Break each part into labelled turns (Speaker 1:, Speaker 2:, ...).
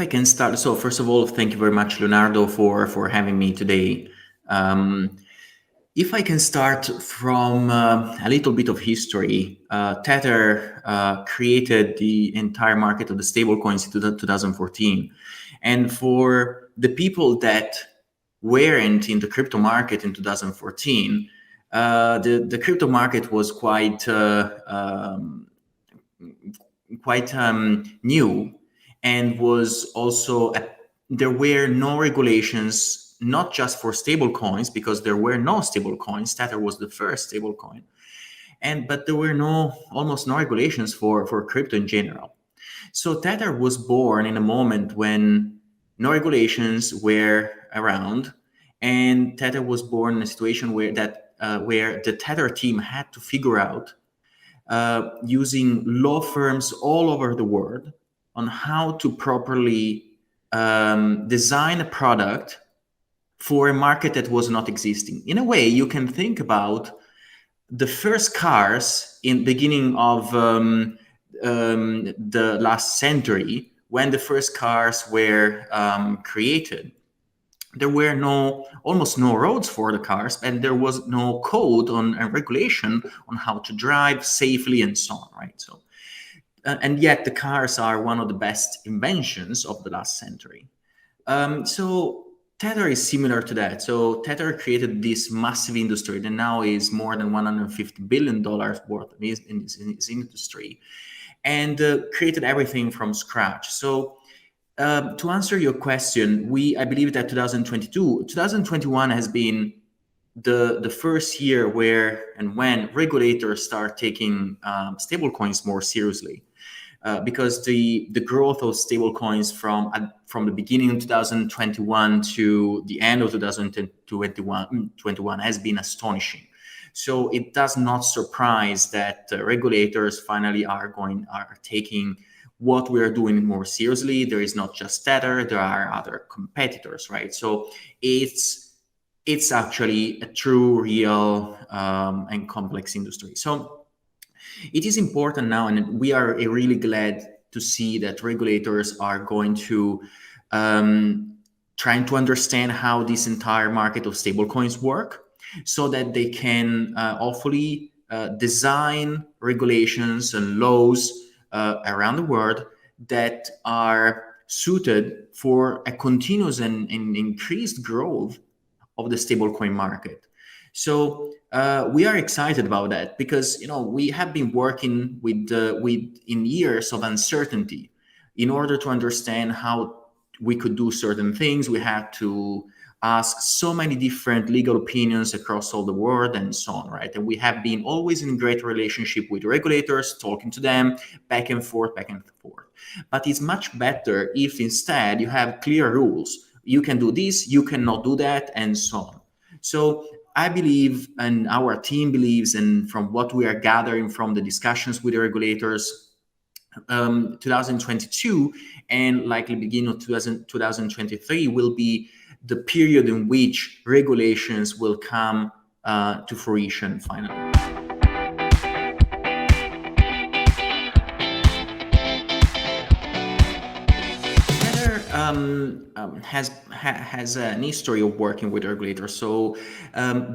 Speaker 1: if I can start, so first of all, thank you very much, Leonardo, for having me today. If I can start from a little bit of history, Tether created the entire market of the stablecoins in 2014. And for the people that weren't in the crypto market in 2014, the crypto market was quite new, and was also there were no regulations, not just for stable coins, because there were no stable coins. Tether was the first stable coin, but there were almost no regulations for crypto in general. So Tether was born in a moment when no regulations were around, and Tether was born in a situation where the Tether team had to figure out, using law firms all over the world, on how to properly design a product for a market that was not existing. In a way, you can think about the first cars in beginning of the last century, when the first cars were created. There were almost no roads for the cars, and there was no code and regulation on how to drive safely and so on, right? So, and yet the cars are one of the best inventions of the last century. So Tether is similar to that. So Tether created this massive industry that now is more than $150 billion worth in this industry, and created everything from scratch. So to answer your question, I believe that 2021 has been the first year when regulators start taking stablecoins more seriously, because the growth of stablecoins from the beginning of 2021 to the end of 2021 has been astonishing. So it does not surprise that regulators finally are taking what we are doing more seriously. There is not just Tether, there are other competitors, right? So it's actually a true, real, and complex industry. So it is important now, and we are really glad to see that regulators are going to trying to understand how this entire market of stablecoins work, so that they can hopefully design regulations and laws around the world that are suited for a continuous and increased growth of the stablecoin market. So we are excited about that, because we have been working with in years of uncertainty. In order to understand how we could do certain things, we had to ask so many different legal opinions across all the world and so on, right? And we have been always in great relationship with regulators, talking to them back and forth. But it's much better if instead you have clear rules. You can do this, you cannot do that, and so on. So I believe, and our team believes, and from what we are gathering from the discussions with the regulators, 2022 and likely beginning of 2023 will be the period in which regulations will come to fruition finally. Tether has an history of working with regulators, so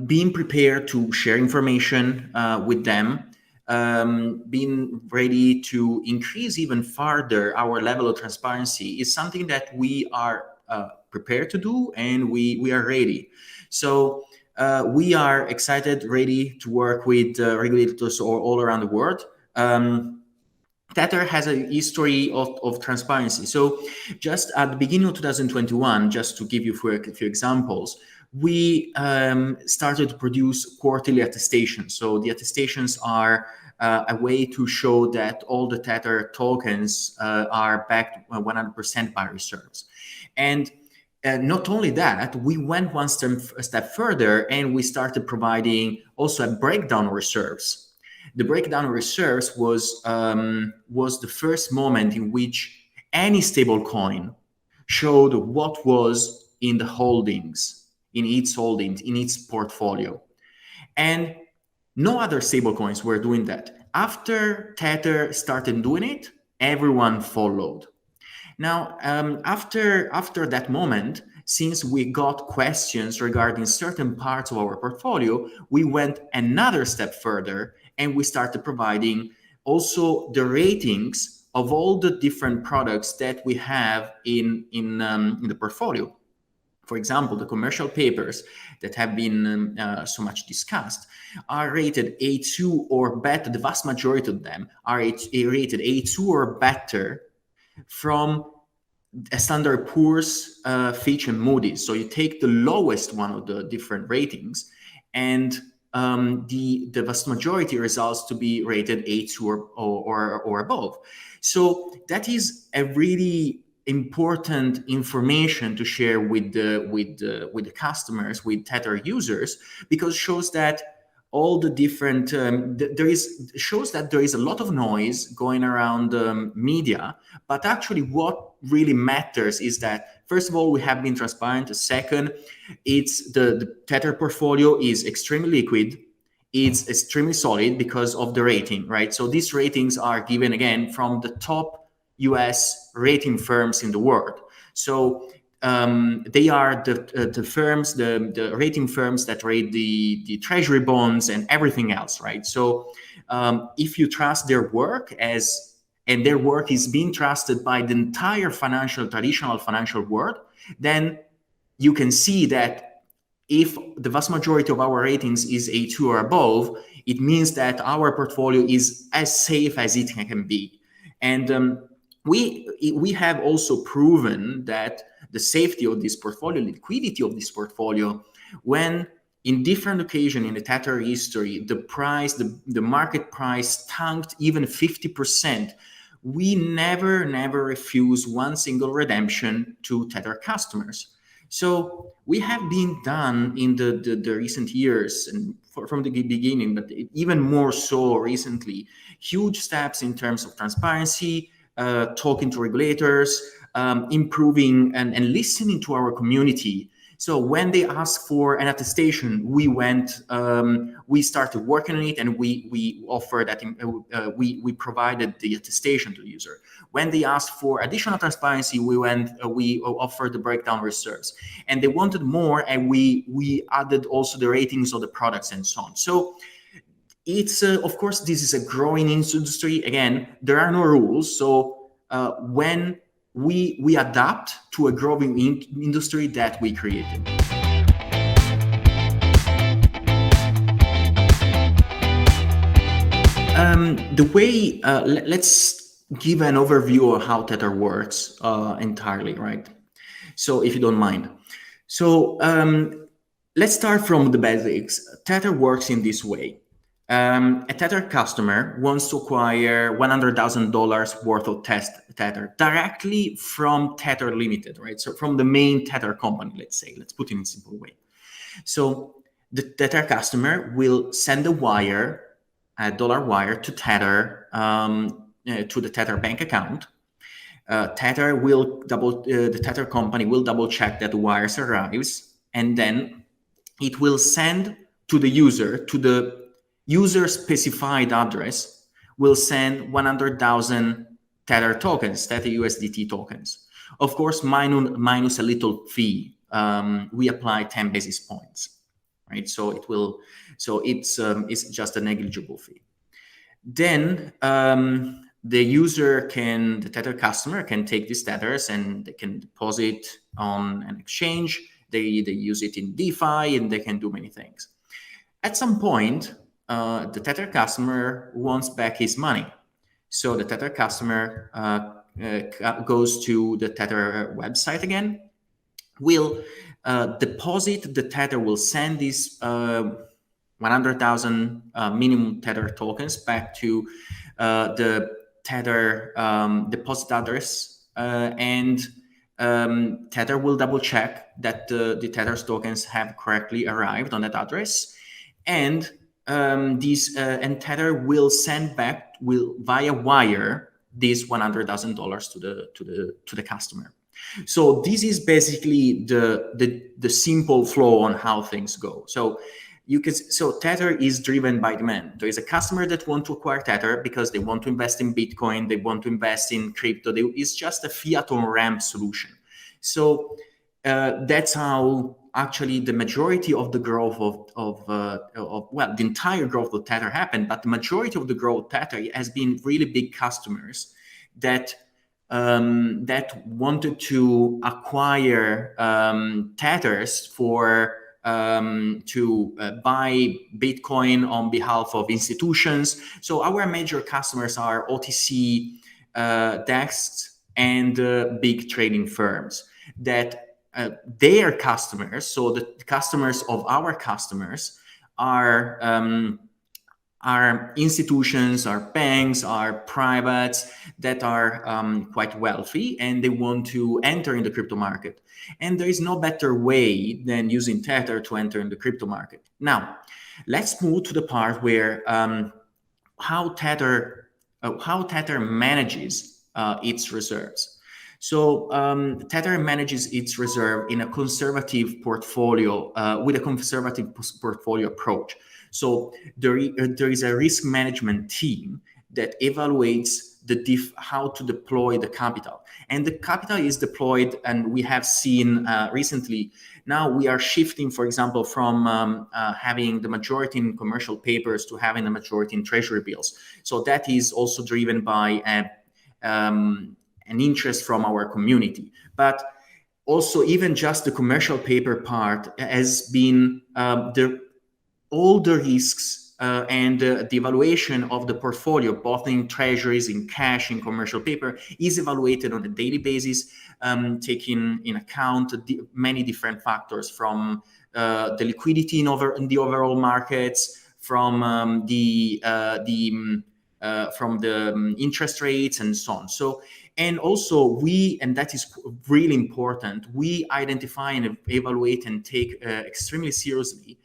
Speaker 1: being prepared to share information with them, being ready to increase even further our level of transparency is something that we are prepared to do, and we are ready. So we are excited, ready to work with regulators all around the world. Tether has a history of transparency. So just at the beginning of 2021, just to give you a few examples, we started to produce quarterly attestations. So the attestations are a way to show that all the Tether tokens are backed 100% by reserves. And not only that, we went one step further, and we started providing also a breakdown of reserves. The breakdown of reserves was the first moment in which any stablecoin showed what was in the holdings, in its portfolio. And no other stablecoins were doing that. After Tether started doing it, everyone followed. Now, after that moment, since we got questions regarding certain parts of our portfolio, we went another step further and we started providing also the ratings of all the different products that we have in the portfolio. For example, the commercial papers that have been so much discussed are rated A2 or better. The vast majority of them are rated A2 or better from a Standard Poor's, Fitch, and Moody's. So you take the lowest one of the different ratings, and the vast majority results to be rated A2 or above. So that is a really important information to share with the customers, with Tether users, because it shows that all the different shows that there is a lot of noise going around media, but actually what really matters is that, first of all, we have been transparent. Second, it's the Tether portfolio is extremely liquid. It's extremely solid because of the rating, right? So these ratings are given again from the top US rating firms in the world. So they are the firms, the rating firms that rate the treasury bonds and everything else, right? So if you trust their work and their work is being trusted by the entire traditional financial world, then you can see that if the vast majority of our ratings is A2 or above, it means that our portfolio is as safe as it can be. And we have also proven that the safety of this portfolio, liquidity of this portfolio, when in different occasions in the Tether history, the market price tanked even 50%. We never refuse one single redemption to Tether customers. So we have been done in the recent years and from the beginning, but even more so recently, huge steps in terms of transparency, talking to regulators, improving and listening to our community. So when they asked for an attestation, we started working on it, and we offered that we provided the attestation to the user. When they asked for additional transparency, we offered the breakdown reserves, and they wanted more, and we added also the ratings of the products and so on. So it's of course this is a growing industry. Again, there are no rules. So when we adapt to a growing industry that we created. The way let's give an overview of how Tether works entirely, right? So if you don't mind. So let's start from the basics. Tether works in this way. A Tether customer wants to acquire $100,000 worth of Tether directly from Tether Limited, right? So from the main Tether company, let's put it in a simple way. So the Tether customer will send a dollar wire to Tether, to the Tether bank account. The Tether company will double check that the wires arrives, and then it will send to the user, to the user specified address, will send 100,000 Tether tokens, Tether USDT tokens. Of course, minus a little fee. We apply 10 basis points, right? So it's just a negligible fee. Then the Tether customer can take these Tethers and they can deposit on an exchange. They use it in DeFi, and they can do many things. At some point, the Tether customer wants back his money. So the Tether customer goes to the Tether website again, will deposit the Tether, will send these 100,000 minimum Tether tokens back to the Tether deposit address, and Tether will double check that the Tether's tokens have correctly arrived on that address, and Tether will send back via wire this $100,000 to the customer. So this is basically the simple flow on how things go. So So Tether is driven by demand. There is a customer that want to acquire Tether because they want to invest in Bitcoin, they want to invest in crypto. It's just a fiat on ramp solution. So that's how actually the majority of the growth of the entire growth of Tether happened. But the majority of the growth of Tether has been really big customers that wanted to acquire Tethers for to buy Bitcoin on behalf of institutions. So our major customers are OTC desks and big trading firms that their customers, so the customers of our customers are institutions, are banks, are privates that are quite wealthy, and they want to enter in the crypto market. And there is no better way than using Tether to enter in the crypto market. Now, let's move to the part where how Tether manages its reserves. So Tether manages its reserve in a conservative portfolio with a conservative portfolio approach. So there is a risk management team that evaluates how to deploy the capital. And the capital is deployed, and we have seen recently, now we are shifting, for example, from having the majority in commercial papers to having the majority in treasury bills. So that is also driven by an interest from our community. But also, even just the commercial paper part has been all the risks and the evaluation of the portfolio, both in treasuries, in cash, in commercial paper, is evaluated on a daily basis, taking in account many different factors, from the liquidity in the overall markets, from the interest rates and so on. So, and also and that is really important, we identify and evaluate and take extremely seriously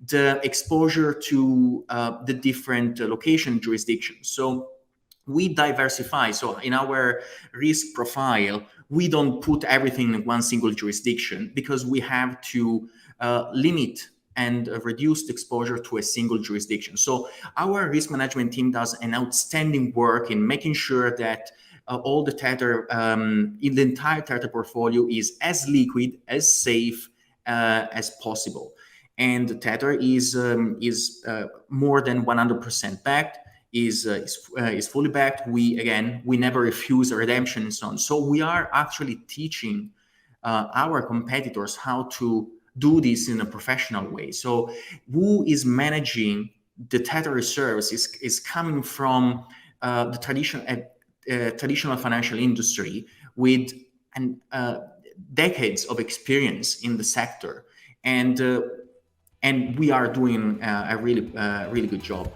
Speaker 1: the exposure to the different location jurisdictions. So we diversify. So in our risk profile, we don't put everything in one single jurisdiction, because we have to limit and reduce the exposure to a single jurisdiction. So our risk management team does an outstanding work in making sure that all the Tether, in the entire Tether portfolio, is as liquid, as safe as possible. And Tether is more than 100% backed, is fully backed. We never refuse a redemption and so on. So we are actually teaching our competitors how to do this in a professional way. So who is managing the Tether reserves is coming from the traditional financial industry with decades of experience in the sector, and we are doing a really good job.